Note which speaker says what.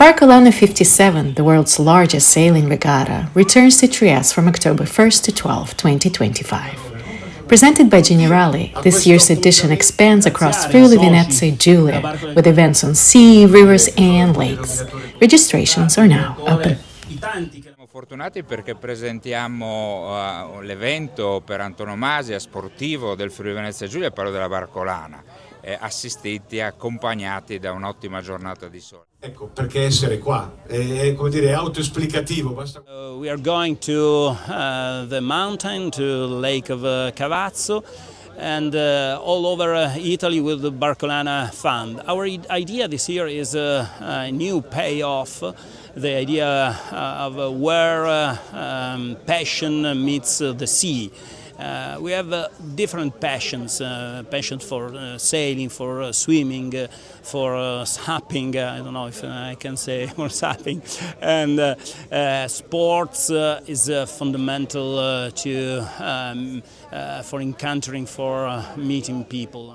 Speaker 1: Barcolana57, the world's largest sailing regatta, returns to Trieste from October 1st to 12, 2025. Presented by Generali, this year's edition expands across Friuli Venezia Giulia, with events on sea, rivers and lakes. Registrations are now open.
Speaker 2: Siamo fortunati perché presentiamo l'evento per antonomasia sportivo del Friuli Venezia Giulia, quello della Barcolana, assistiti e accompagnati da un'ottima giornata di sole.
Speaker 3: Ecco, perché essere qua? È come dire, autoesplicativo. Basta...
Speaker 4: We are going to the mountain, to the lake of Cavazzo, and all over Italy with the Barcolana Fund. Our idea this year is a new payoff, the idea of where passion meets the sea. We have different passions, passion for sailing, for swimming, for sapping, I don't know if I can say more sapping, and sports is fundamental for encountering, for meeting people.